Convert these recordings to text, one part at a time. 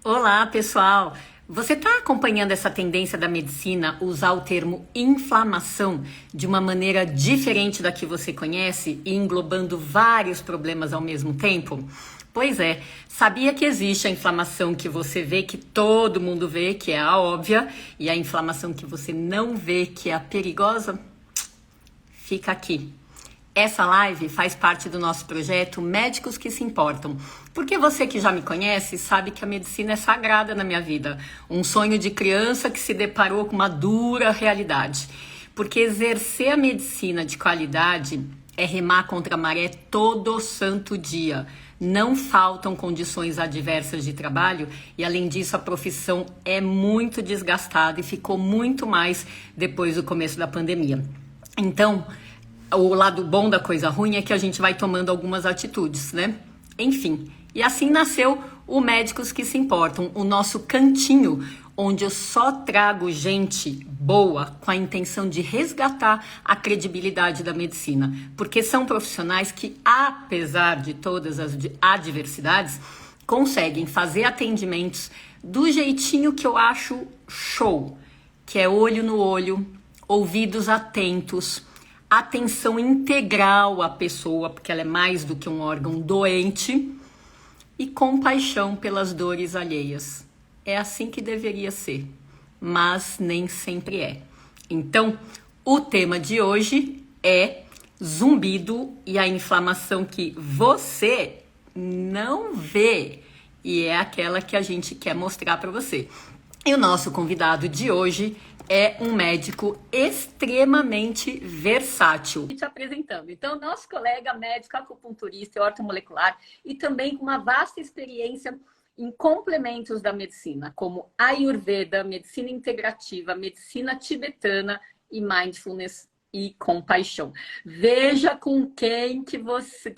Olá, pessoal! Você está acompanhando essa tendência da medicina usar o termo inflamação de uma maneira diferente da que você conhece e englobando vários problemas ao mesmo tempo? Pois é, sabia que existe a inflamação que você vê, que todo mundo vê, que é a óbvia, e a inflamação que você não vê, que é a perigosa? Fica aqui. Essa live faz parte do nosso projeto Médicos que se Importam. Porque você que já me conhece sabe que a medicina é sagrada na minha vida. Um sonho de criança que se deparou com uma dura realidade. Porque exercer a medicina de qualidade é remar contra a maré todo santo dia. Não faltam condições adversas de trabalho e, além disso, a profissão é muito desgastada e ficou muito mais depois do começo da pandemia. Então, o lado bom da coisa ruim é que a gente vai tomando algumas atitudes, né? Enfim, e assim nasceu o Médicos que se Importam, o nosso cantinho, onde eu só trago gente boa com a intenção de resgatar a credibilidade da medicina, porque são profissionais que, apesar de todas as adversidades, conseguem fazer atendimentos do jeitinho que eu acho show, que é olho no olho, ouvidos atentos, atenção integral à pessoa, porque ela é mais do que um órgão doente, e compaixão pelas dores alheias. É assim que deveria ser, mas nem sempre é. Então, o tema de hoje é zumbido e a inflamação que você não vê, e é aquela que a gente quer mostrar para você. E o nosso convidado de hoje é um médico extremamente versátil. Te apresentando. Então, nosso colega médico acupunturista e ortomolecular e também com uma vasta experiência em complementos da medicina, como Ayurveda, medicina integrativa, medicina tibetana e mindfulness e compaixão. Veja com quem que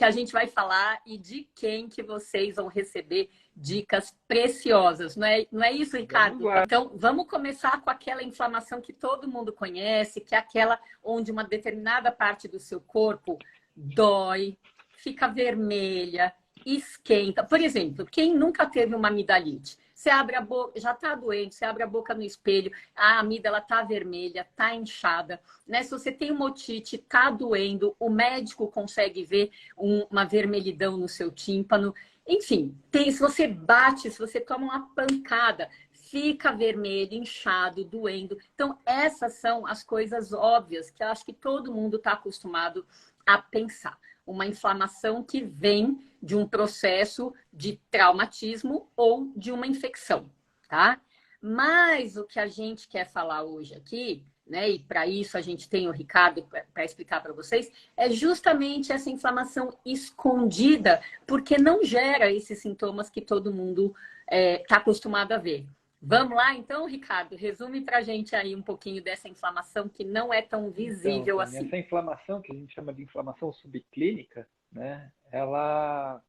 a gente vai falar e de quem que vocês vão receber dicas preciosas. Não é isso, Ricardo? Então, vamos começar com aquela inflamação que todo mundo conhece, que é aquela onde uma determinada parte do seu corpo dói, fica vermelha, esquenta. Por exemplo, quem nunca teve uma amidalite? Você abre a boca, já está doente, você abre a boca no espelho, a amígdala está vermelha, está inchada, né? Se você tem uma otite, está doendo, o médico consegue ver uma vermelhidão no seu tímpano. Enfim, se você bate, se você toma uma pancada, fica vermelho, inchado, doendo. Então, essas são as coisas óbvias que eu acho que todo mundo está acostumado a pensar. Uma inflamação que vem de um processo de traumatismo ou de uma infecção, tá? Mas o que a gente quer falar hoje aqui, né, e para isso a gente tem o Ricardo para explicar para vocês, é justamente essa inflamação escondida, porque não gera esses sintomas que todo mundo está acostumado a ver. Vamos lá, então, Ricardo? Resume para a gente aí um pouquinho dessa inflamação que não é tão visível Então, assim. essa inflamação, que a gente chama de inflamação subclínica, né, ela,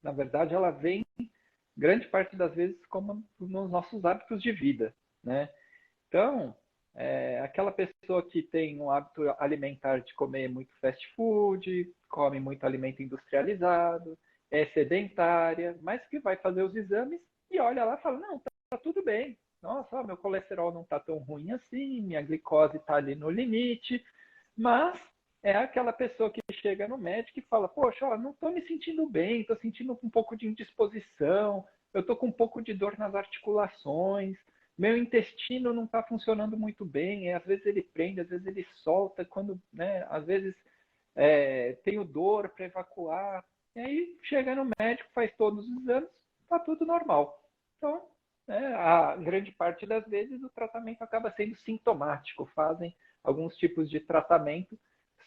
na verdade, ela vem grande parte das vezes como nos nossos hábitos de vida, né? Então, aquela pessoa que tem um hábito alimentar de comer muito fast food, come muito alimento industrializado, é sedentária, mas que vai fazer os exames e olha lá e fala, não, tá tudo bem. Nossa, ó, meu colesterol não está tão ruim assim, minha glicose está ali no limite, mas é aquela pessoa que chega no médico e fala, poxa, ó, não estou me sentindo bem, estou sentindo um pouco de indisposição, eu estou com um pouco de dor nas articulações, meu intestino não está funcionando muito bem, às vezes ele prende, às vezes ele solta, quando, né, às vezes tenho dor para evacuar, e aí chega no médico, faz todos os exames, está tudo normal. Então, a grande parte das vezes o tratamento acaba sendo sintomático, fazem alguns tipos de tratamento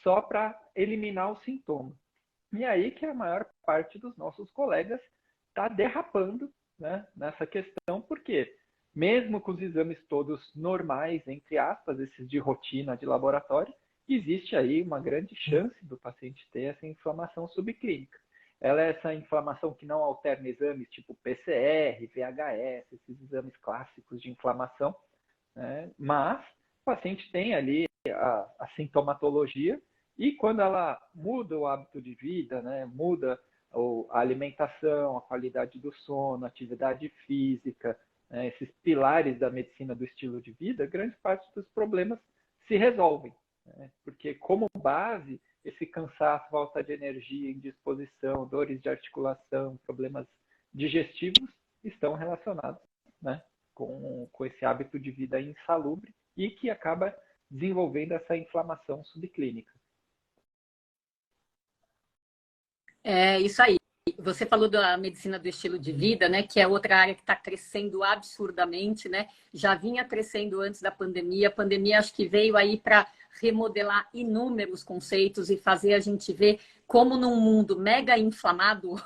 só para eliminar o sintoma. E aí que a maior parte dos nossos colegas está derrapando, né, nessa questão, porque mesmo com os exames todos normais, entre aspas, esses de rotina de laboratório, existe aí uma grande chance do paciente ter essa inflamação subclínica. Ela é essa inflamação que não alterna exames tipo PCR, VHS, esses exames clássicos de inflamação, né? Mas o paciente tem ali a sintomatologia e quando ela muda o hábito de vida, né, muda a alimentação, a qualidade do sono, a atividade física, né, esses pilares da medicina do estilo de vida, grande parte dos problemas se resolvem, né? Porque como base, esse cansaço, falta de energia, indisposição, dores de articulação, problemas digestivos estão relacionados, né, com esse hábito de vida insalubre e que acaba desenvolvendo essa inflamação subclínica. É isso aí. Você falou da medicina do estilo de vida, né? Que é outra área que está crescendo absurdamente, né? Já vinha crescendo antes da pandemia. A pandemia acho que veio aí para remodelar inúmeros conceitos e fazer a gente ver como num mundo mega inflamado,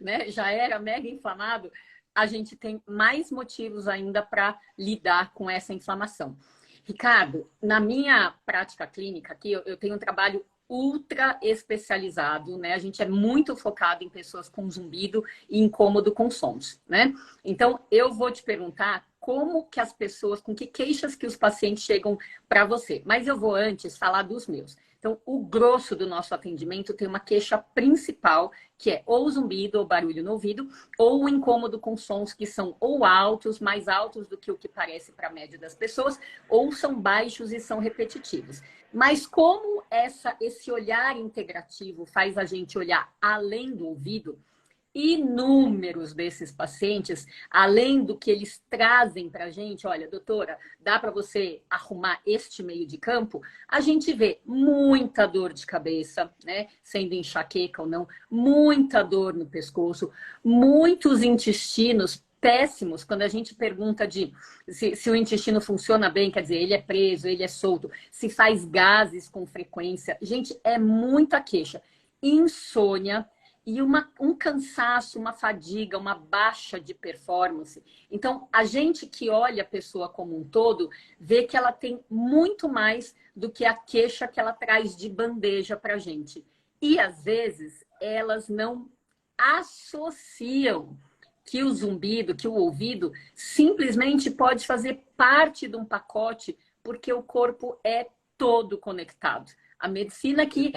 né? Já era mega inflamado, a gente tem mais motivos ainda para lidar com essa inflamação. Ricardo, na minha prática clínica aqui, eu tenho um trabalho ultra especializado, né? A gente é muito focado em pessoas com zumbido e incômodo com sons, né? Então, eu vou te perguntar como que as pessoas, com que queixas que os pacientes chegam para você. Mas eu vou antes falar dos meus. Então, o grosso do nosso atendimento tem uma queixa principal, que é ou zumbido ou barulho no ouvido, ou o incômodo com sons que são ou altos, mais altos do que o que parece para a média das pessoas, ou são baixos e são repetitivos. Mas como esse olhar integrativo faz a gente olhar além do ouvido, inúmeros desses pacientes, além do que eles trazem para a gente, olha, doutora, dá para você arrumar este meio de campo, a gente vê muita dor de cabeça, né? Sendo enxaqueca ou não, muita dor no pescoço, muitos intestinos péssimos, quando a gente pergunta se o intestino funciona bem, quer dizer, ele é preso, ele é solto, se faz gases com frequência. Gente, é muita queixa. Insônia e um cansaço, uma fadiga, uma baixa de performance. Então, a gente que olha a pessoa como um todo, vê que ela tem muito mais do que a queixa que ela traz de bandeja para a gente. E, às vezes, elas não associam que o zumbido, que o ouvido, simplesmente pode fazer parte de um pacote, porque o corpo é todo conectado. A medicina que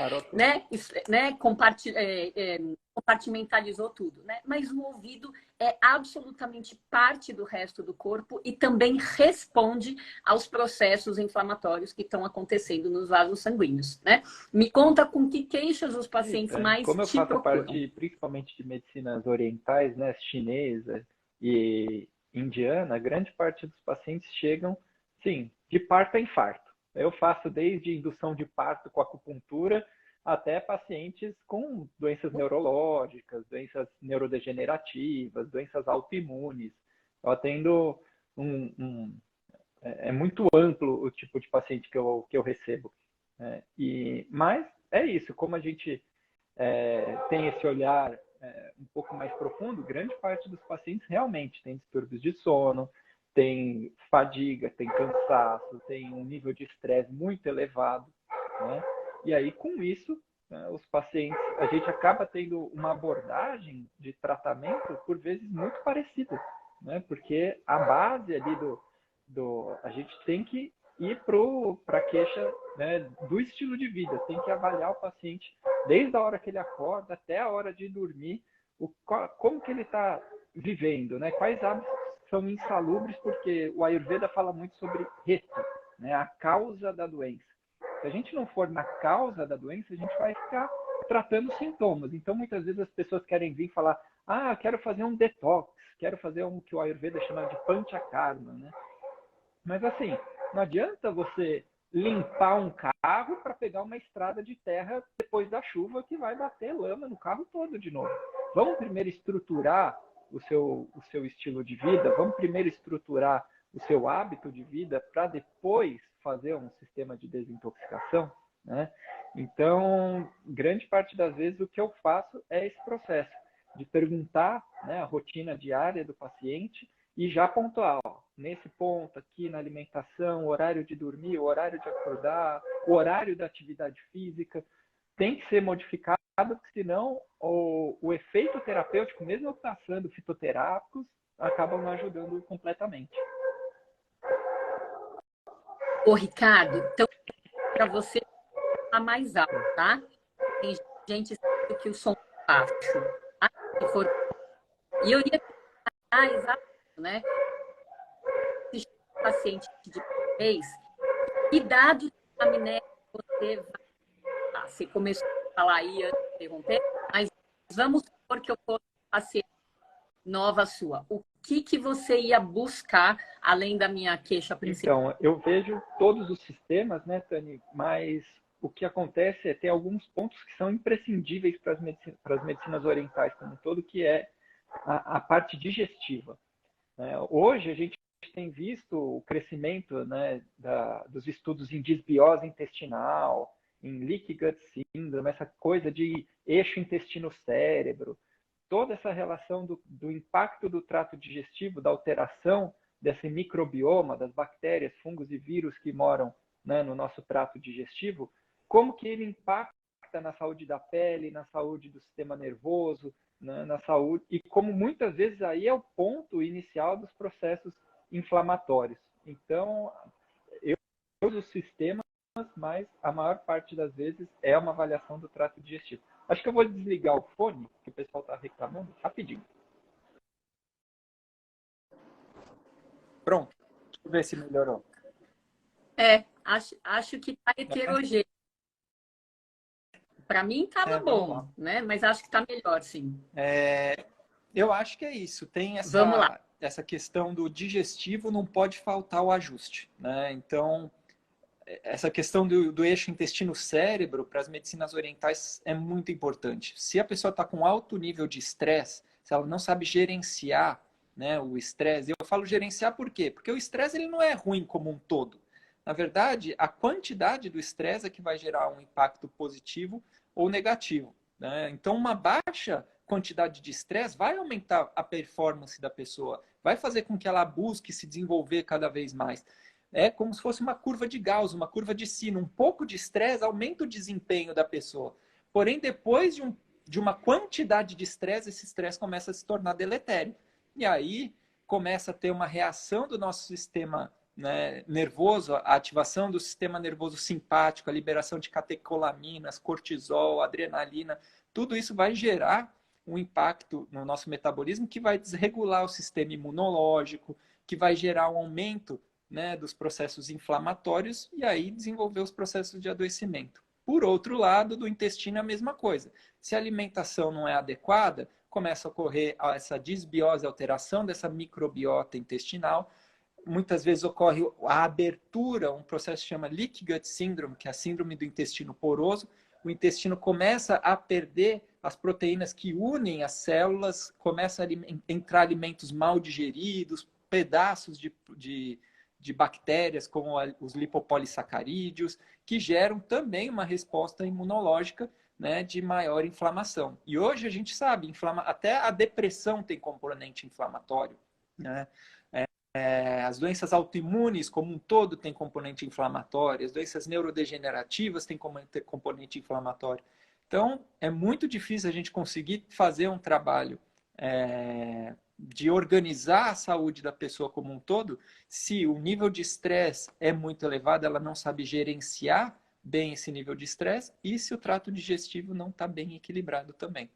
compartimentalizou tudo, né? Mas o ouvido é absolutamente parte do resto do corpo e também responde aos processos inflamatórios que estão acontecendo nos vasos sanguíneos, né? Me conta com que queixas os pacientes mais Como eu te faço procuram. parte principalmente de medicinas orientais, né, chinesa e indiana, grande parte dos pacientes chegam, sim, de parto a infarto. Eu faço desde indução de parto com acupuntura até pacientes com doenças neurológicas, doenças neurodegenerativas, doenças autoimunes. Eu atendo é muito amplo o tipo de paciente que eu recebo. Né? Mas é isso, como a gente tem esse olhar um pouco mais profundo, grande parte dos pacientes realmente tem distúrbios de sono, tem fadiga, tem cansaço, tem um nível de estresse muito elevado, né? E aí, com isso, né, os pacientes, a gente acaba tendo uma abordagem de tratamento, por vezes, muito parecida, né? Porque a base ali a gente tem que ir para a queixa, né, do estilo de vida, tem que avaliar o paciente desde a hora que ele acorda até a hora de dormir, como que ele está vivendo, né? Quais hábitos são insalubres, porque o Ayurveda fala muito sobre reta, né? A causa da doença. Se a gente não for na causa da doença, a gente vai ficar tratando sintomas. Então, muitas vezes as pessoas querem vir falar, eu quero fazer um detox, quero fazer um que o Ayurveda chama de panchakarma, né? Mas assim, não adianta você limpar um carro para pegar uma estrada de terra depois da chuva que vai bater lama no carro todo de novo. Vamos primeiro estruturar o seu estilo de vida, vamos primeiro estruturar o seu hábito de vida para depois fazer um sistema de desintoxicação, né? Então, grande parte das vezes o que eu faço é esse processo de perguntar, né, a rotina diária do paciente e já pontuar, nesse ponto aqui na alimentação, horário de dormir, horário de acordar, o horário da atividade física, tem que ser modificado, porque senão o efeito terapêutico, mesmo eu passando fitoterápicos, acabam não ajudando completamente. Ô, Ricardo, então, para você falar mais alto, tá? Tem gente que o som é baixo, se for... E eu ia perguntar exato, né? Se o paciente de vez, que idade de amnésia você vai dar? Você começou a falar aí antes de interromper, mas vamos supor que eu fosse paciente nova sua. O que você ia buscar além da minha queixa principal? Então, eu vejo todos os sistemas, né, Tani, mas o que acontece é ter alguns pontos que são imprescindíveis para as medicinas orientais como um todo, que é a parte digestiva. Né? Hoje a gente tem visto o crescimento, né, dos estudos em disbiose intestinal, em leaky gut syndrome, essa coisa de eixo intestino-cérebro, toda essa relação do impacto do trato digestivo, da alteração desse microbioma, das bactérias, fungos e vírus que moram, né, no nosso trato digestivo, como que ele impacta na saúde da pele, na saúde do sistema nervoso, né, na saúde, e como muitas vezes aí é o ponto inicial dos processos inflamatórios. Então, eu uso os sistemas, mas a maior parte das vezes é uma avaliação do trato digestivo. Acho que eu vou desligar o fone, que o pessoal está reclamando, rapidinho. Pronto. Deixa eu ver se melhorou. Acho que está heterogêneo. Para mim estava bom, né? Mas acho que está melhor, sim. Eu acho que é isso. Tem essa questão do digestivo, não pode faltar o ajuste, né? Então, essa questão do eixo intestino-cérebro para as medicinas orientais é muito importante. Se a pessoa está com alto nível de estresse, se ela não sabe gerenciar, né, o estresse, eu falo gerenciar por quê? Porque o estresse ele não é ruim como um todo. Na verdade, a quantidade do estresse é que vai gerar um impacto positivo ou negativo, né? Então, uma baixa quantidade de estresse vai aumentar a performance da pessoa, vai fazer com que ela busque se desenvolver cada vez mais. É como se fosse uma curva de Gauss, uma curva de sino. Um pouco de estresse aumenta o desempenho da pessoa. Porém, depois de uma quantidade de estresse, esse estresse começa a se tornar deletério. E aí começa a ter uma reação do nosso sistema, né, nervoso, a ativação do sistema nervoso simpático, a liberação de catecolaminas, cortisol, adrenalina. Tudo isso vai gerar um impacto no nosso metabolismo que vai desregular o sistema imunológico, que vai gerar um aumento, né, dos processos inflamatórios e aí desenvolver os processos de adoecimento. Por outro lado, do intestino é a mesma coisa. Se a alimentação não é adequada, começa a ocorrer essa disbiose, alteração dessa microbiota intestinal. Muitas vezes ocorre a abertura, um processo que chama Leaky Gut Syndrome, que é a síndrome do intestino poroso. O intestino começa a perder as proteínas que unem as células, começa a entrar alimentos mal digeridos, pedaços de bactérias, como os lipopolissacarídeos, que geram também uma resposta imunológica, né, de maior inflamação. E hoje a gente sabe, até a depressão tem componente inflamatório, né? As doenças autoimunes, como um todo, têm componente inflamatório, as doenças neurodegenerativas têm componente inflamatório. Então, é muito difícil a gente conseguir fazer um trabalho de organizar a saúde da pessoa como um todo, se o nível de estresse é muito elevado, ela não sabe gerenciar bem esse nível de estresse e se o trato digestivo não está bem equilibrado também.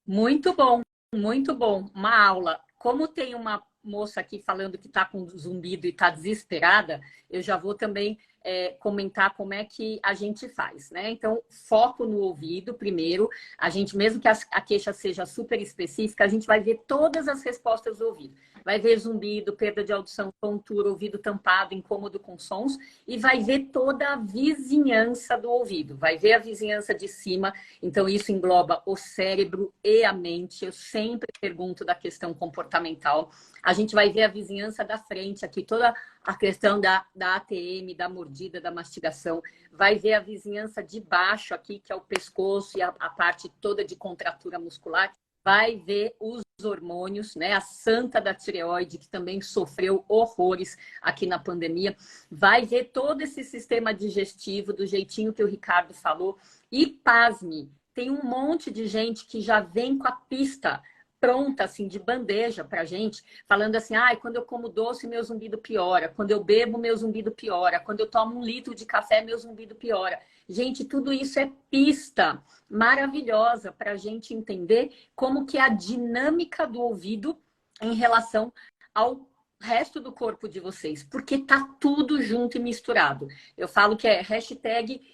Muito bom, muito bom. Uma aula. Como tem uma moça aqui falando que está com zumbido e está desesperada, eu já vou também comentar como é que a gente faz, né? Então, foco no ouvido primeiro. A gente, mesmo que a queixa seja super específica, a gente vai ver todas as respostas do ouvido. Vai ver zumbido, perda de audição, tontura, ouvido tampado, incômodo com sons, e vai ver toda a vizinhança do ouvido. Vai ver a vizinhança de cima. Então, isso engloba o cérebro e a mente. Eu sempre pergunto da questão comportamental. A gente vai ver a vizinhança da frente aqui, toda a questão da ATM, da mordida, da mastigação. Vai ver a vizinhança de baixo aqui, que é o pescoço e a parte toda de contratura muscular. Vai ver os hormônios, né? A santa da tireoide, que também sofreu horrores aqui na pandemia. Vai ver todo esse sistema digestivo, do jeitinho que o Ricardo falou. E pasme, tem um monte de gente que já vem com a pista pronta, assim, de bandeja pra gente, falando assim, ai, quando eu como doce, meu zumbido piora, quando eu bebo, meu zumbido piora, quando eu tomo 1 litro de café, meu zumbido piora. Gente, tudo isso é pista maravilhosa para a gente entender como que é a dinâmica do ouvido em relação ao resto do corpo de vocês, porque tá tudo junto e misturado. Eu falo que é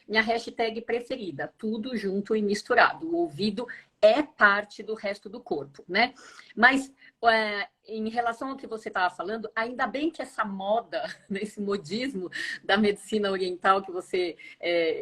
minha hashtag preferida, tudo junto e misturado. O ouvido é parte do resto do corpo, né? Mas em relação ao que você estava falando, ainda bem que essa moda, esse modismo da medicina oriental que você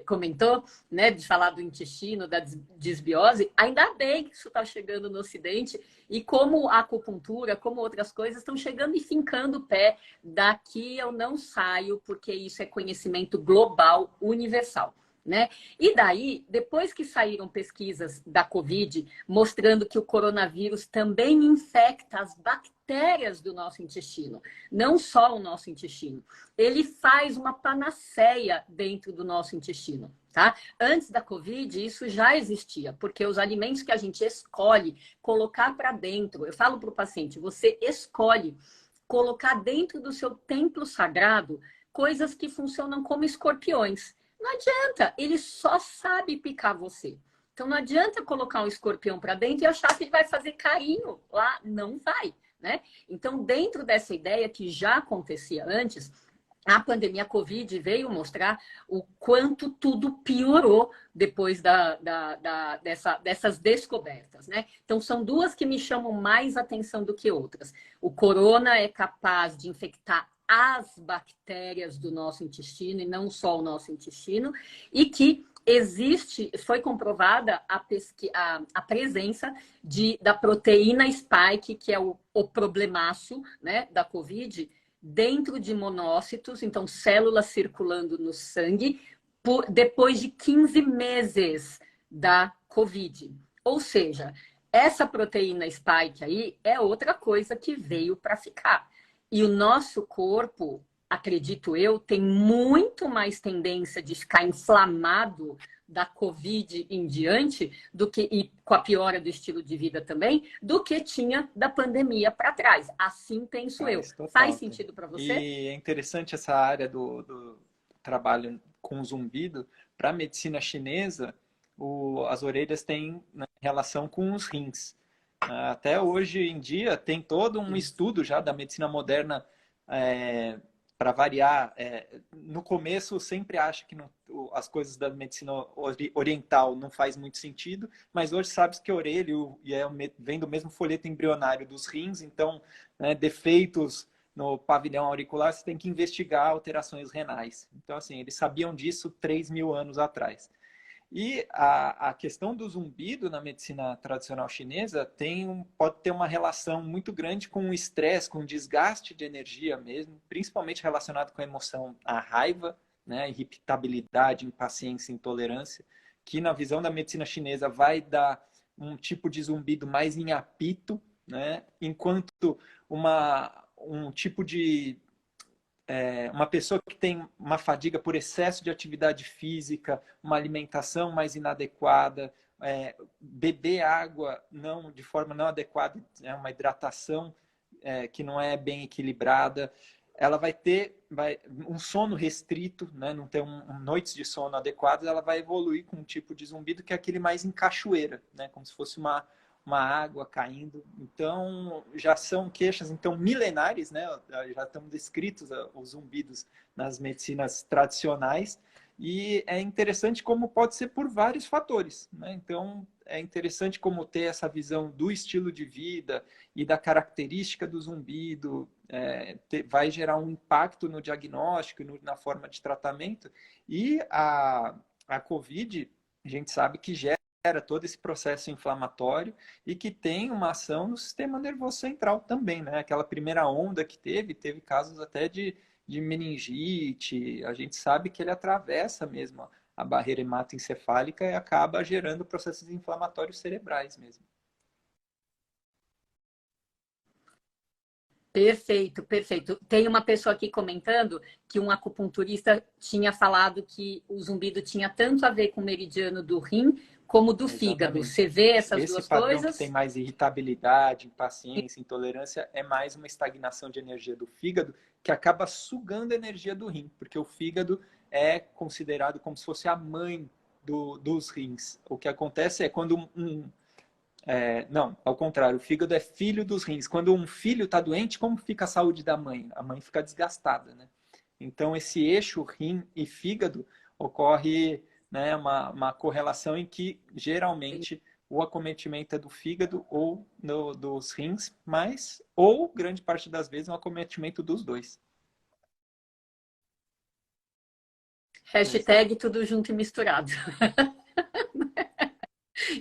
comentou, né, de falar do intestino, da desbiose, ainda bem que isso está chegando no Ocidente e como a acupuntura, como outras coisas, estão chegando e fincando o pé. Daqui eu não saio, porque isso é conhecimento global, universal. Né? E daí, depois que saíram pesquisas da Covid mostrando que o coronavírus também infecta as bactérias do nosso intestino, não só o nosso intestino, ele faz uma panaceia dentro do nosso intestino. Tá? Antes da Covid, isso já existia, porque os alimentos que a gente escolhe colocar para dentro, eu falo para o paciente, você escolhe colocar dentro do seu templo sagrado coisas que funcionam como escorpiões. Não adianta, ele só sabe picar você. Então não adianta colocar um escorpião para dentro e achar que ele vai fazer carinho lá, não vai, né? Então, dentro dessa ideia que já acontecia antes, a pandemia Covid veio mostrar o quanto tudo piorou depois dessas descobertas, né? Então, são duas que me chamam mais atenção do que outras. O corona é capaz de infectar as bactérias do nosso intestino e não só o nosso intestino, e que foi comprovada a presença da proteína spike, que é o problemaço, né, da Covid, dentro de monócitos, então células circulando no sangue, depois de 15 meses da Covid. Ou seja, essa proteína spike aí é outra coisa que veio para ficar. E o nosso corpo, acredito eu, tem muito mais tendência de ficar inflamado da Covid em diante, e com a piora do estilo de vida também, do que tinha da pandemia para trás. Assim penso eu. Total. Faz sentido para você? E é interessante essa área do trabalho com zumbido. Para a medicina chinesa, as orelhas têm, né, relação com os rins. Até hoje em dia tem todo um estudo já da medicina moderna, para variar. No começo sempre acha que as coisas da medicina oriental não faz muito sentido, mas hoje sabe que a orelha vem do mesmo folheto embrionário dos rins, então, né, defeitos no pavilhão auricular, você tem que investigar alterações renais. Então, assim, eles sabiam disso 3.000 anos atrás. E a questão do zumbido na medicina tradicional chinesa pode ter uma relação muito grande com o estresse, com o desgaste de energia mesmo, principalmente relacionado com a emoção, a raiva, né, irritabilidade, impaciência, intolerância, que na visão da medicina chinesa vai dar um tipo de zumbido mais em apito, né, enquanto um tipo de uma pessoa que tem uma fadiga por excesso de atividade física, uma alimentação mais inadequada, beber água de forma não adequada, uma hidratação que não é bem equilibrada, ela vai ter um sono restrito, né? Não ter noites de sono adequadas, ela vai evoluir com um tipo de zumbido que é aquele mais em cachoeira, né? Como se fosse uma água caindo. Então, já são queixas então milenares, né? Já estão descritos os zumbidos nas medicinas tradicionais, e é interessante como pode ser por vários fatores, né? Então, é interessante como ter essa visão do estilo de vida e da característica do zumbido vai gerar um impacto no diagnóstico, na forma de tratamento. E a COVID, a gente sabe que gera todo esse processo inflamatório e que tem uma ação no sistema nervoso central também, né? Aquela primeira onda que teve casos até de meningite. A gente sabe que ele atravessa mesmo a barreira hematoencefálica e acaba gerando processos inflamatórios cerebrais mesmo. Perfeito, perfeito. Tem uma pessoa aqui comentando que um acupunturista tinha falado que o zumbido tinha tanto a ver com o meridiano do rim como do fígado. Exatamente. Você vê essas Esse duas padrão que tem coisas? mais irritabilidade, impaciência, intolerância, é mais uma estagnação de energia do fígado que acaba sugando a energia do rim, porque o fígado é considerado como se fosse a mãe dos rins. O que acontece é quando não, ao contrário, o fígado é filho dos rins. Quando um filho está doente, como fica a saúde da mãe? A mãe fica desgastada, né? Então, esse eixo rim e fígado ocorre, né, uma correlação em que, geralmente, o acometimento é do fígado ou dos rins, ou, grande parte das vezes, um acometimento dos dois. Hashtag tudo junto e misturado.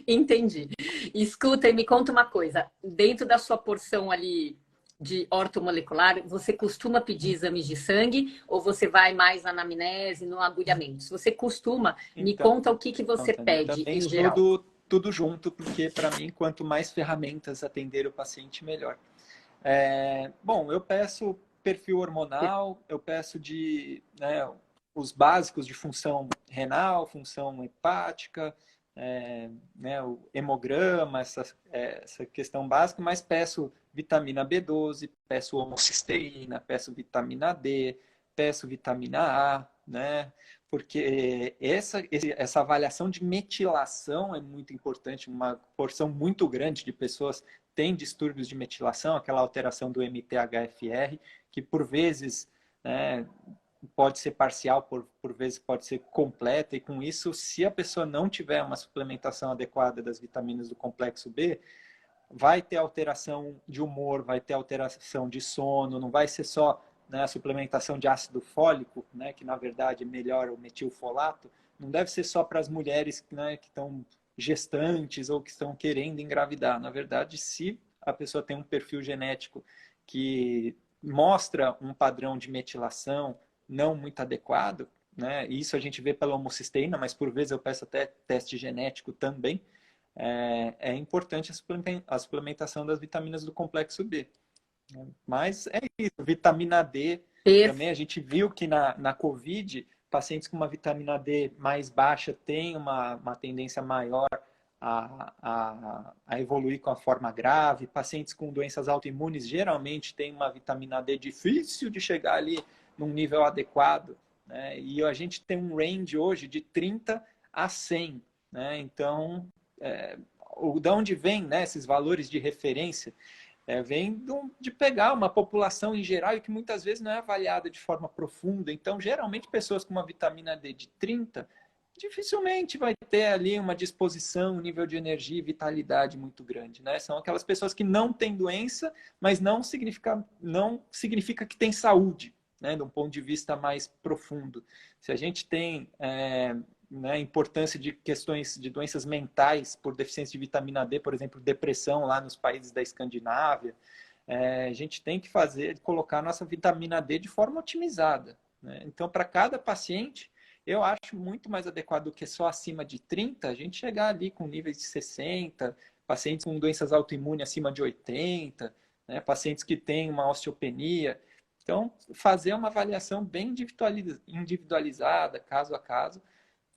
Entendi. Escuta e me conta uma coisa. Dentro da sua porção ali de ortomolecular, você costuma pedir exames de sangue ou você vai mais na anamnese, no agulhamento? Se você costuma, me Então, conta o que que você Tânia, eu pede também em geral. estudo tudo junto, porque, para mim, quanto mais ferramentas atender o paciente, melhor. Bom, eu peço perfil hormonal, eu peço os básicos de função renal, função hepática, né, o hemograma, essa questão básica, mas peço vitamina B12, peço homocisteína, peço vitamina D, peço vitamina A, né? Porque essa avaliação de metilação é muito importante, uma porção muito grande de pessoas tem distúrbios de metilação, aquela alteração do MTHFR, que por vezes, né, pode ser parcial, por vezes pode ser completa, e com isso, se a pessoa não tiver uma suplementação adequada das vitaminas do complexo B, vai ter alteração de humor, vai ter alteração de sono, não vai ser só, né, a suplementação de ácido fólico, né, que na verdade melhora o metilfolato, não deve ser só para as mulheres, né, que estão gestantes ou que estão querendo engravidar. Na verdade, se a pessoa tem um perfil genético que mostra um padrão de metilação não muito adequado, né, e isso a gente vê pela homocisteína, mas por vezes eu peço até teste genético também, é importante a suplementação das vitaminas do complexo B. Mas é isso, vitamina D também, a gente viu que na COVID, pacientes com uma vitamina D mais baixa têm uma tendência maior a evoluir com a forma grave. Pacientes com doenças autoimunes geralmente têm uma vitamina D difícil de chegar ali num nível adequado, né? E a gente tem um range hoje de 30 a 100, né? Então, de onde vem, né, esses valores de referência? Vem de pegar uma população em geral e que muitas vezes não é avaliada de forma profunda. Então, geralmente, pessoas com uma vitamina D de 30 dificilmente vai ter ali uma disposição, um nível de energia e vitalidade muito grande, né? São aquelas pessoas que não têm doença, mas não significa que tem saúde, né? De um ponto de vista mais profundo. Se a gente tem né, importância de questões de doenças mentais por deficiência de vitamina D, por exemplo, depressão lá nos países da Escandinávia, a gente tem que colocar a nossa vitamina D de forma otimizada, né? Então, para cada paciente, eu acho muito mais adequado do que só acima de 30, a gente chegar ali com níveis de 60, pacientes com doenças autoimunes acima de 80, né, pacientes que têm uma osteopenia. Então, fazer uma avaliação bem individualizada, caso a caso,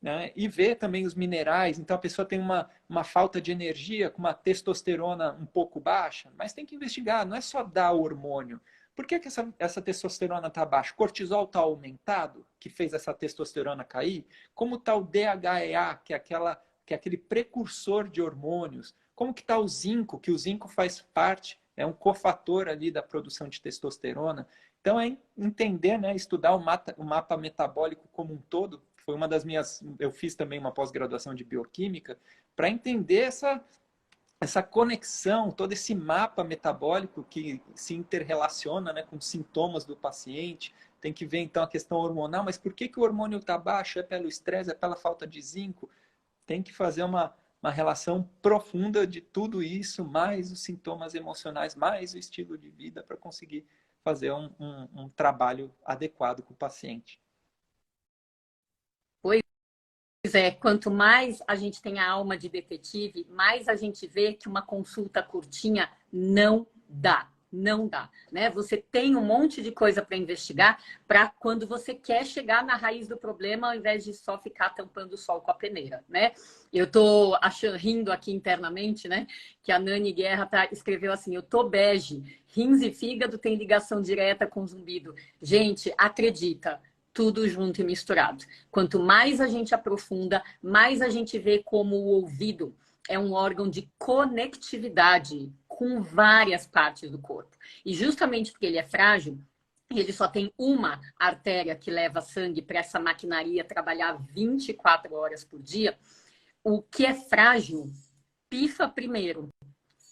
né? E ver também os minerais. Então, a pessoa tem uma falta de energia, com uma testosterona um pouco baixa, mas tem que investigar, não é só dar o hormônio. Por que essa testosterona está baixa? O cortisol está aumentado, que fez essa testosterona cair? Como está o DHEA, que é aquele precursor de hormônios? Como que está o zinco, que o zinco faz parte, é um cofator ali da produção de testosterona? Então, é entender, né, estudar o mapa metabólico como um todo. Foi uma das minhas... Eu fiz também uma pós-graduação de bioquímica para entender essa conexão, todo esse mapa metabólico que se interrelaciona, né, com os sintomas do paciente. Tem que ver, então, a questão hormonal. Mas por que o hormônio está baixo? É pelo estresse? É pela falta de zinco? Tem que fazer uma relação profunda de tudo isso, mais os sintomas emocionais, mais o estilo de vida, para conseguir fazer um trabalho adequado com o paciente. Pois é, quanto mais a gente tem a alma de detetive, mais a gente vê que uma consulta curtinha não dá. Não dá, né? Você tem um monte de coisa para investigar para quando você quer chegar na raiz do problema, ao invés de só ficar tampando o sol com a peneira, né? Eu tô rindo aqui internamente, né? Que a Nani Guerra escreveu assim: eu tô bege, rins e fígado tem ligação direta com zumbido. Gente, acredita, tudo junto e misturado. Quanto mais a gente aprofunda, mais a gente vê como o ouvido é um órgão de conectividade com várias partes do corpo. E justamente porque ele é frágil, ele só tem uma artéria que leva sangue para essa maquinaria trabalhar 24 horas por dia. O que é frágil, pifa primeiro.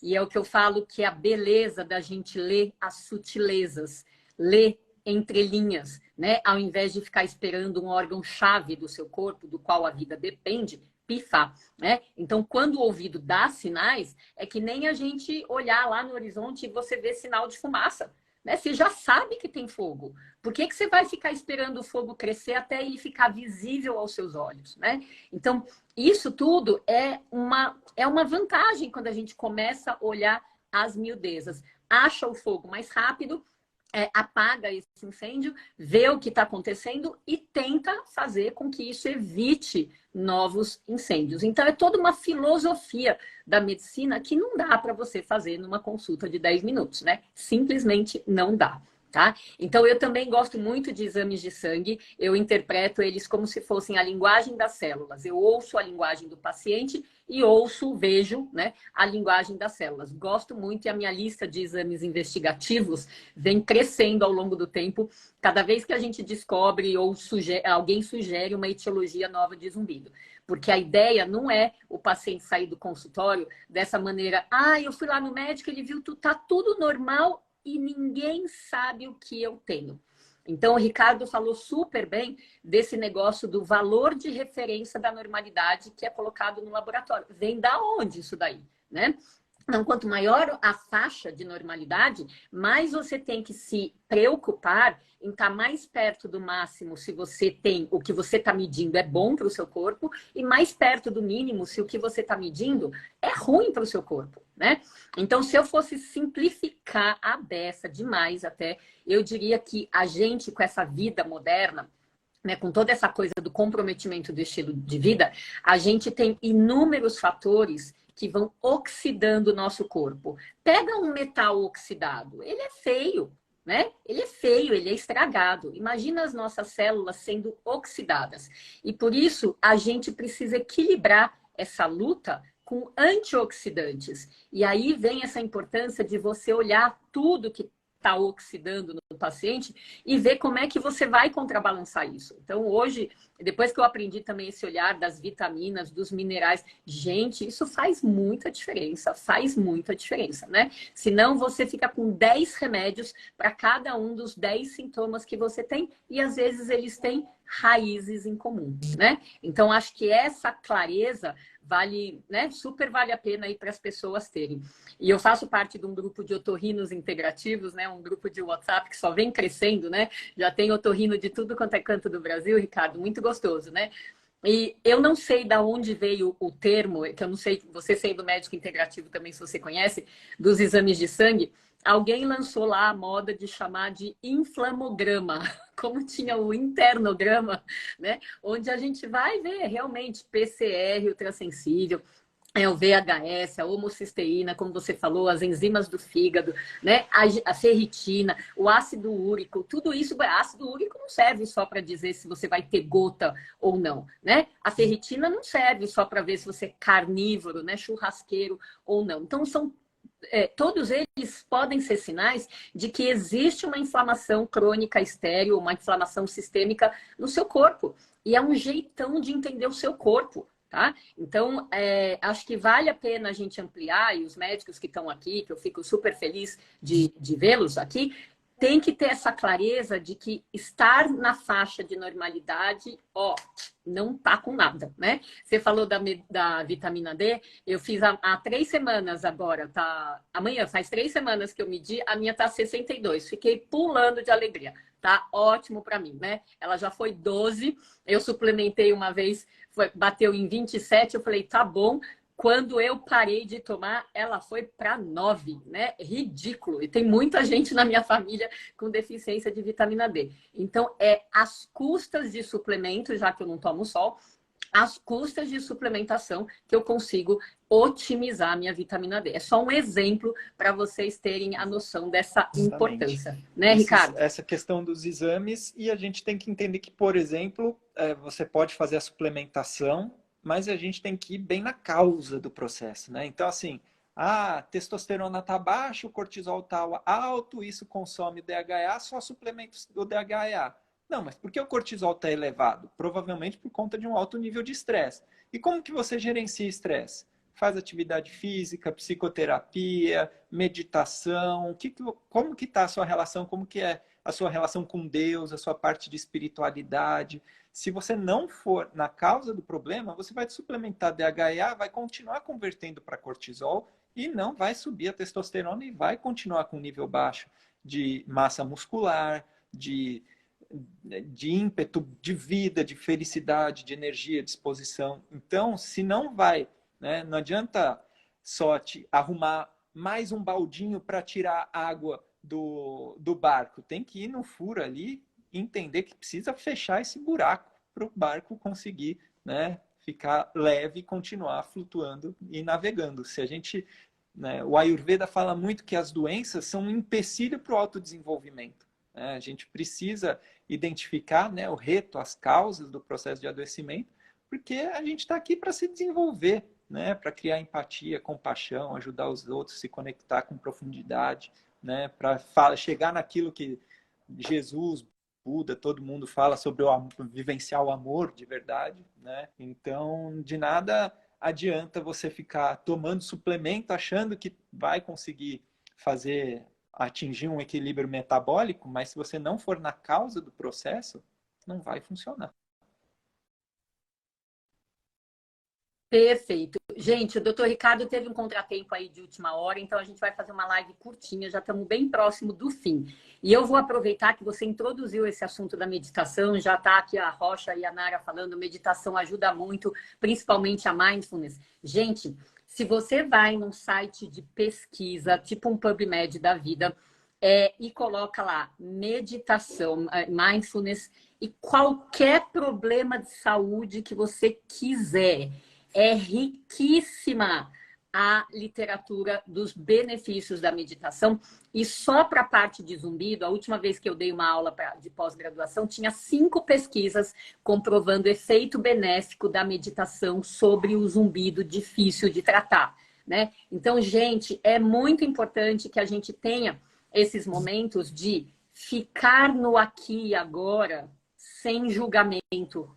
E é o que eu falo que é a beleza da gente ler as sutilezas, ler entre linhas, né? Ao invés de ficar esperando um órgão-chave do seu corpo, do qual a vida depende, pifar, né? Então, quando o ouvido dá sinais, é que nem a gente olhar lá no horizonte e você vê sinal de fumaça, né? Você já sabe que tem fogo. Por que você vai ficar esperando o fogo crescer até ele ficar visível aos seus olhos, né? Então, isso tudo é uma vantagem quando a gente começa a olhar as miudezas. Acha o fogo mais rápido, apaga esse incêndio, vê o que está acontecendo e tenta fazer com que isso evite novos incêndios. Então, é toda uma filosofia da medicina que não dá para você fazer numa consulta de 10 minutos, né? Simplesmente não dá. Tá? Então, eu também gosto muito de exames de sangue, eu interpreto eles como se fossem a linguagem das células. Eu ouço a linguagem do paciente e vejo, né, a linguagem das células. Gosto muito e a minha lista de exames investigativos vem crescendo ao longo do tempo, cada vez que a gente descobre ou alguém sugere uma etiologia nova de zumbido. Porque a ideia não é o paciente sair do consultório dessa maneira, eu fui lá no médico, ele viu que tá tudo normal, e ninguém sabe o que eu tenho. Então, o Ricardo falou super bem desse negócio do valor de referência da normalidade que é colocado no laboratório. Vem da onde isso daí, né? Então, quanto maior a faixa de normalidade, mais você tem que se preocupar em estar mais perto do máximo se você tem o que você está medindo é bom para o seu corpo e mais perto do mínimo se o que você está medindo é ruim para o seu corpo, né? Então, se eu fosse simplificar a beça demais até, eu diria que a gente com essa vida moderna, né, com toda essa coisa do comprometimento do estilo de vida, a gente tem inúmeros fatores que vão oxidando o nosso corpo. Pega um metal oxidado, ele é feio, né? Ele é feio, ele é estragado. Imagina as nossas células sendo oxidadas. E por isso a gente precisa equilibrar essa luta com antioxidantes. E aí vem essa importância de você olhar tudo que está oxidando no paciente e ver como é que você vai contrabalançar isso. Então, hoje, depois que eu aprendi também esse olhar das vitaminas, dos minerais, gente, isso faz muita diferença, né? Senão você fica com 10 remédios para cada um dos 10 sintomas que você tem e às vezes eles têm raízes em comum, né? Então, acho que essa clareza vale, né? Super vale a pena aí para as pessoas terem. E eu faço parte de um grupo de otorrinos integrativos, né? Um grupo de WhatsApp que só vem crescendo, né? Já tem otorrino de tudo quanto é canto do Brasil, Ricardo, muito gostoso, né? E eu não sei de onde veio o termo, que eu não sei, você sendo médico integrativo também, se você conhece, dos exames de sangue, alguém lançou lá a moda de chamar de inflamograma, como tinha o internograma, né? Onde a gente vai ver realmente PCR, ultrassensível, o VHS, a homocisteína, como você falou, as enzimas do fígado, né? A ferritina, o ácido úrico, tudo isso. Ácido úrico não serve só para dizer se você vai ter gota ou não, né? A ferritina não serve só para ver se você é carnívoro, né? Churrasqueiro ou não. Então, todos eles podem ser sinais de que existe uma inflamação crônica estéril, uma inflamação sistêmica no seu corpo. E é um jeitão de entender o seu corpo. Tá? Então, acho que vale a pena a gente ampliar, e os médicos que estão aqui, que eu fico super feliz de vê-los aqui, tem que ter essa clareza de que estar na faixa de normalidade, não tá com nada, né? Você falou da vitamina D, eu fiz há 3 semanas agora, tá? Amanhã, faz 3 semanas que eu medi, a minha tá 62, fiquei pulando de alegria, tá? Ótimo para mim, né? Ela já foi 12, eu suplementei uma vez, bateu em 27, eu falei, tá bom. Quando eu parei de tomar, ela foi para 9, né? Ridículo. E tem muita gente na minha família com deficiência de vitamina D. Então, é às custas de suplemento, já que eu não tomo sol, às custas de suplementação que eu consigo otimizar a minha vitamina D. É só um exemplo para vocês terem a noção dessa importância. Né, Ricardo? Essa questão dos exames, e a gente tem que entender que, por exemplo, você pode fazer a suplementação, mas a gente tem que ir bem na causa do processo, né? Então, assim, a testosterona está baixa, o cortisol está alto, isso consome o DHA, só suplementos do DHA. Não, mas por que o cortisol está elevado? Provavelmente por conta de um alto nível de estresse. E como que você gerencia estresse? Faz atividade física, psicoterapia, meditação. Como que está a sua relação? Como que é a sua relação com Deus, a sua parte de espiritualidade? Se você não for na causa do problema, você vai suplementar DHA, vai continuar convertendo para cortisol e não vai subir a testosterona e vai continuar com nível baixo de massa muscular, de ímpeto, de vida, de felicidade, de energia, disposição. Então, se não vai, né, não adianta só te arrumar mais um baldinho para tirar água do barco. Tem que ir no furo ali e entender que precisa fechar esse buraco para o barco conseguir, né, ficar leve e continuar flutuando e navegando. Se a gente, né, o Ayurveda fala muito que as doenças são um empecilho para o autodesenvolvimento. A gente precisa identificar, né, o reto, as causas do processo de adoecimento, porque a gente está aqui para se desenvolver, né, para criar empatia, compaixão, ajudar os outros, se conectar com profundidade, né, para chegar naquilo que Jesus, Buda, todo mundo fala sobre vivenciar o amor de verdade, né? Então, de nada adianta você ficar tomando suplemento achando que vai conseguir atingir um equilíbrio metabólico, mas se você não for na causa do processo, não vai funcionar. Perfeito. Gente, o doutor Ricardo teve um contratempo aí de última hora, então a gente vai fazer uma live curtinha, já estamos bem próximo do fim. E eu vou aproveitar que você introduziu esse assunto da meditação, já está aqui a Rocha e a Nara falando, meditação ajuda muito, principalmente a mindfulness. Gente, se você vai num site de pesquisa, tipo um PubMed da vida, e coloca lá meditação, mindfulness, e qualquer problema de saúde que você quiser, é riquíssima a literatura dos benefícios da meditação. E só para a parte de zumbido, a última vez que eu dei uma aula de pós-graduação, tinha 5 pesquisas comprovando o efeito benéfico da meditação sobre o zumbido difícil de tratar, né? Então, gente, é muito importante que a gente tenha esses momentos de ficar no aqui e agora sem julgamento.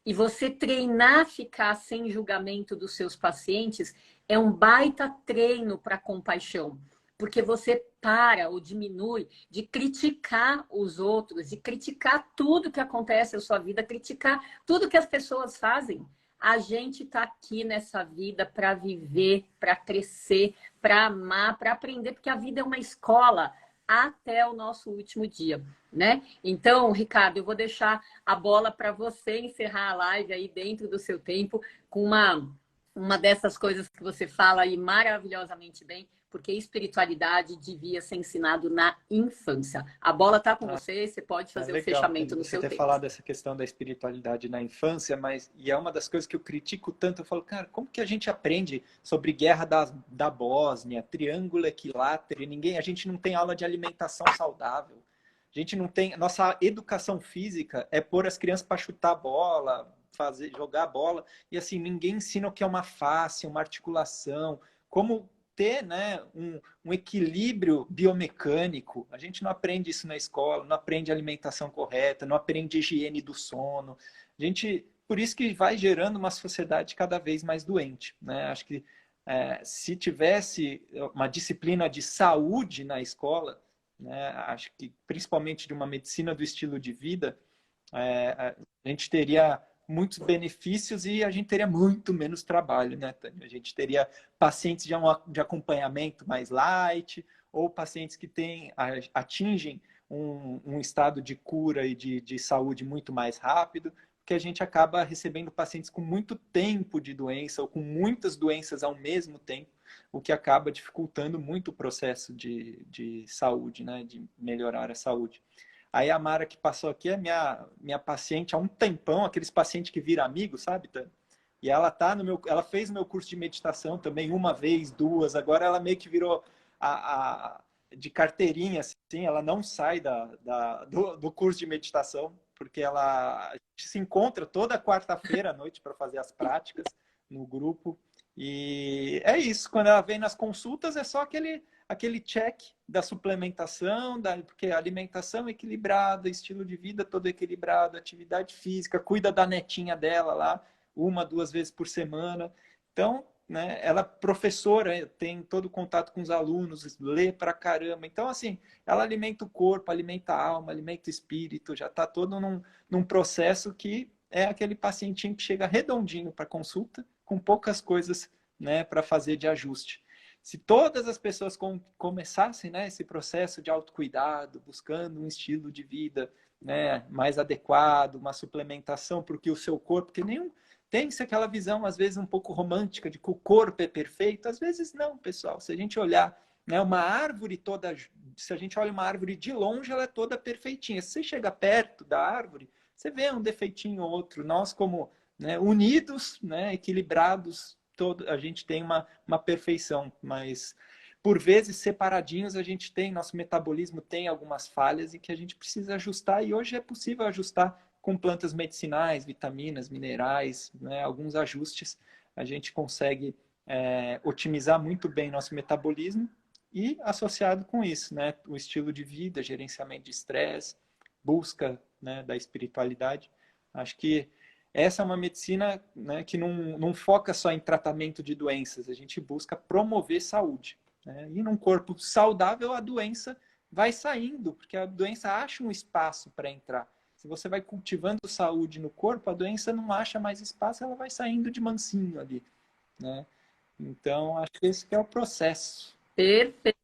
E você treinar ficar sem julgamento dos seus pacientes é um baita treino para compaixão. Porque você para ou diminui de criticar os outros, de criticar tudo que acontece na sua vida, criticar tudo que as pessoas fazem. A gente está aqui nessa vida para viver, para crescer, para amar, para aprender, porque a vida é uma escola até o nosso último dia, né? Então, Ricardo, eu vou deixar a bola para você encerrar a live aí dentro do seu tempo com uma dessas coisas que você fala aí maravilhosamente bem, porque espiritualidade devia ser ensinado na infância. A bola está com você, você pode fazer o fechamento no seu tempo. Você ter falado dessa questão da espiritualidade na infância, e é uma das coisas que eu critico tanto, eu falo, cara, como que a gente aprende sobre guerra da Bósnia, triângulo equilátero, a gente não tem aula de alimentação saudável, a gente não tem, nossa educação física é pôr as crianças para chutar a bola, jogar a bola, e assim, ninguém ensina o que é uma face, uma articulação, como ter, né, um equilíbrio biomecânico. A gente não aprende isso na escola, não aprende alimentação correta, não aprende higiene do sono. Por isso que vai gerando uma sociedade cada vez mais doente, né? Acho que se tivesse uma disciplina de saúde na escola, né, acho que principalmente de uma medicina do estilo de vida, a gente teria muitos benefícios e a gente teria muito menos trabalho, né, Tânia? A gente teria pacientes de acompanhamento mais light, ou pacientes que atingem um estado de cura e de saúde muito mais rápido, que a gente acaba recebendo pacientes com muito tempo de doença ou com muitas doenças ao mesmo tempo, o que acaba dificultando muito o processo de saúde, né? De melhorar a saúde. Aí a Mara que passou aqui é minha paciente há um tempão, aqueles pacientes que viram amigos, sabe, Tânia? E ela tá ela fez o meu curso de meditação também uma vez, duas, agora ela meio que virou de carteirinha, assim, ela não sai do curso de meditação, porque a gente se encontra toda quarta-feira à noite para fazer as práticas no grupo. E é isso, quando ela vem nas consultas é só aquele check da suplementação, porque a alimentação equilibrada, estilo de vida todo equilibrado, atividade física, cuida da netinha dela lá, 1, 2 vezes por semana. Então, né, ela é professora, tem todo o contato com os alunos, lê pra caramba. Então, assim, ela alimenta o corpo, alimenta a alma, alimenta o espírito, já está todo num processo que é aquele pacientinho que chega redondinho para consulta, com poucas coisas, né, para fazer de ajuste. Se todas as pessoas começassem, né, esse processo de autocuidado, buscando um estilo de vida, né, mais adequado, uma suplementação, porque o seu corpo, que tem-se aquela visão, às vezes, um pouco romântica de que o corpo é perfeito. Às vezes não, pessoal. Se a gente olhar, né, uma árvore toda... Se a gente olha uma árvore de longe, ela é toda perfeitinha. Se você chega perto da árvore, você vê um defeitinho ou outro. Nós, como, né, unidos, né, equilibrados, a gente tem uma perfeição. Mas, por vezes, separadinhos, a gente tem... Nosso metabolismo tem algumas falhas e que a gente precisa ajustar. E hoje é possível ajustar com plantas medicinais, vitaminas, minerais, né, alguns ajustes, a gente consegue otimizar muito bem nosso metabolismo e associado com isso, né, o estilo de vida, gerenciamento de estresse, busca, né, da espiritualidade. Acho que essa é uma medicina, né, que não foca só em tratamento de doenças, a gente busca promover saúde, né? E num corpo saudável a doença vai saindo, porque a doença acha um espaço para entrar. Se você vai cultivando saúde no corpo, a doença não acha mais espaço, ela vai saindo de mansinho ali, né? Então, acho que esse que é o processo. Perfeito.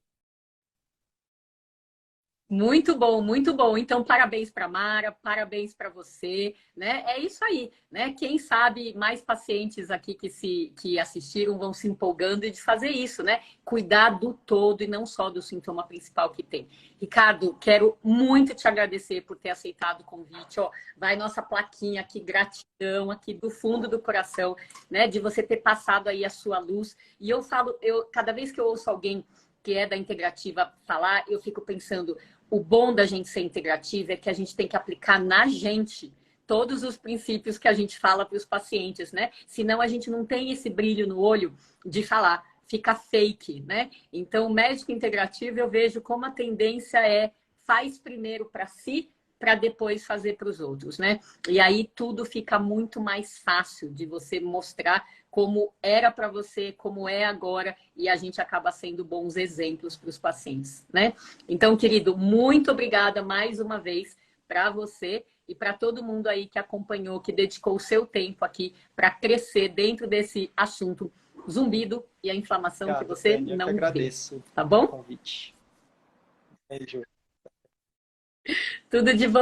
Muito bom, muito bom. Então, parabéns para Mara, parabéns para você, né? É isso aí, né? Quem sabe mais pacientes aqui que assistiram vão se empolgando de fazer isso, né? Cuidar do todo e não só do sintoma principal que tem. Ricardo, quero muito te agradecer por ter aceitado o convite. Ó, vai nossa plaquinha aqui, gratidão aqui do fundo do coração, né? De você ter passado aí a sua luz. E eu falo, cada vez que eu ouço alguém que é da integrativa falar, eu fico pensando, o bom da gente ser integrativa é que a gente tem que aplicar na gente todos os princípios que a gente fala para os pacientes, né? Senão a gente não tem esse brilho no olho de falar, fica fake, né? Então, o médico integrativo, eu vejo como a tendência faz primeiro para si, para depois fazer para os outros, né? E aí tudo fica muito mais fácil de você mostrar como era para você, como é agora, e a gente acaba sendo bons exemplos para os pacientes, né? Então, querido, muito obrigada mais uma vez para você e para todo mundo aí que acompanhou, que dedicou o seu tempo aqui para crescer dentro desse assunto zumbido e a inflamação. Obrigado, que você Tânia, não que agradeço vê. Tá bom? O convite. Beijo. Tudo de bom.